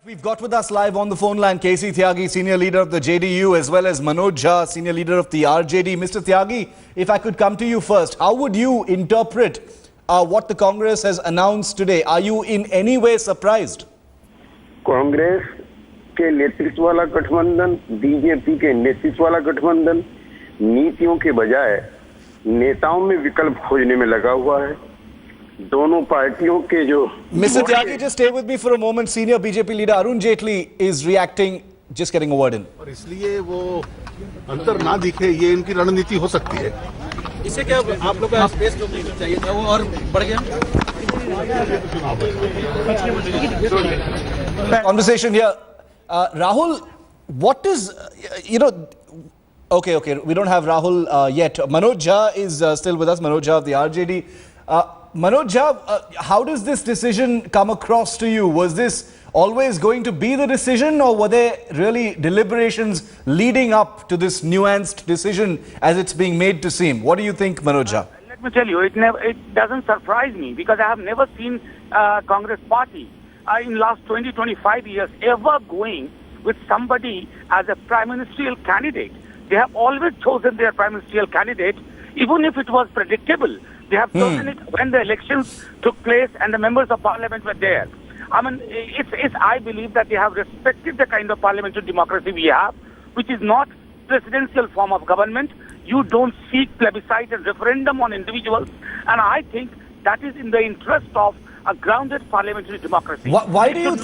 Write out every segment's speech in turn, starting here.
We've got with us live on the phone line KC Tyagi, senior leader of the JDU, as well as Manoj Jha, senior leader of the RJD. Mr. Tyagi, if I could come to you first, how would you interpret what the Congress has announced today? Are you in any way surprised? Congress के नेतृत्व वाला गठबंधन, BJP के नेतृत्व वाला गठबंधन नीतियों के बजाय नेताओं में विकल्प खोजने में लगा हुआ है। दोनों पार्टियों के जो Mr. Tyagi, just stay with me for a moment. Senior BJP leader Arun Jaitley is reacting. Just getting a word in. और इसलिए वो अंतर ना दिखे, ये इनकी रणनीति हो सकती है। इससे क्या आप लोग का स्पेस जो चाहिए था वो और बढ़ गया? Conversation here. Rahul, what is, okay, we don't have Rahul yet. Manoj Jha is still with us, Manoj Jha of the RJD. Manoj Jha, how does this decision come across to you? Was this always going to be the decision, or were there really deliberations leading up to this nuanced decision as it's being made to seem? What do you think, Manoj Jha? Let me tell you, it doesn't surprise me because I have never seen Congress party in last 20-25 years ever going with somebody as a prime ministerial candidate. They have always chosen their prime ministerial candidate, even if it was predictable. They have chosen it when the elections took place and the members of parliament were there. I mean, I believe that they have respected the kind of parliamentary democracy we have, which is not presidential form of government. You don't seek plebiscite and referendum on individuals, and I think that is in the interest of a grounded parliamentary democracy. Why do you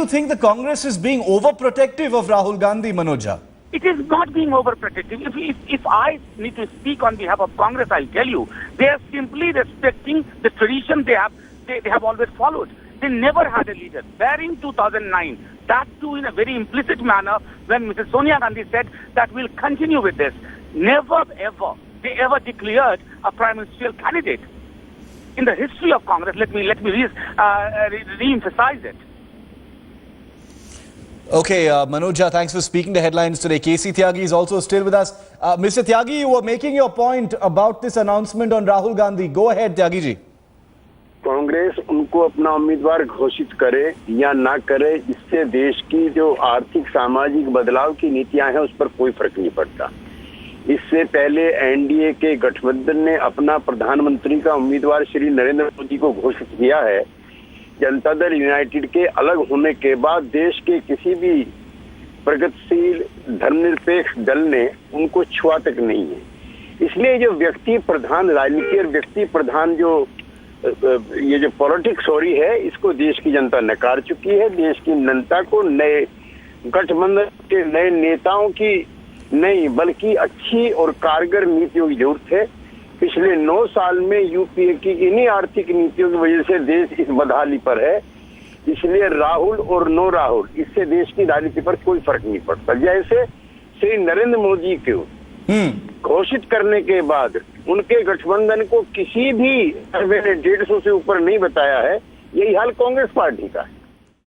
think the Congress is being overprotective of Rahul Gandhi, Manoj Jha? It is not being overprotective. If I need to speak on behalf of Congress, I'll tell you, they are simply respecting the tradition they have always followed. They never had a leader, barring 2009. That too in a very implicit manner when Mrs. Sonia Gandhi said that we'll continue with this. Never ever they ever declared a prime ministerial candidate in the history of Congress. Let me re-emphasize it. Okay, Manoj Jha, thanks for speaking to Headlines today. KC Tyagi is also still with us. Mr. Tyagi, you were making your point about this announcement on Rahul Gandhi. Go ahead, Tyagi ji. Congress उनको अपना उम्मीदवार घोषित करे या ना करे, इससे देश की जो आर्थिक सामाजिक बदलाव की नीतियां हैं उस पर कोई फर्क नहीं पड़ता। इससे पहले एनडीए के गठबंधन ने अपना प्रधानमंत्री का उम्मीदवार श्री नरेंद्र मोदी को घोषित किया है। जनता दल यूनाइटेड के अलग होने के बाद देश के किसी भी प्रगतिशील धर्मनिरपेक्ष दल ने उनको छुआ तक नहीं है। इसलिए जो व्यक्ति प्रधान राजनीति और व्यक्ति प्रधान ये जो पॉलिटिक्स हो रही है, इसको देश की जनता नकार चुकी है। देश की जनता को नए गठबंधन के नए नेताओं की नहीं बल्कि अच्छी और कारगर नीतियों की जरूरत है। पिछले 9 साल में यूपीए की इन्हीं आर्थिक नीतियों की वजह से देश इस बदहाली पर है। इसलिए राहुल और नो राहुल, इससे देश की राजनीति पर कोई फर्क नहीं पड़ता। जैसे श्री नरेंद्र मोदी को घोषित करने के बाद उनके गठबंधन को किसी भी सर्वे ने 150 से ऊपर नहीं बताया है, यही हाल कांग्रेस पार्टी का है।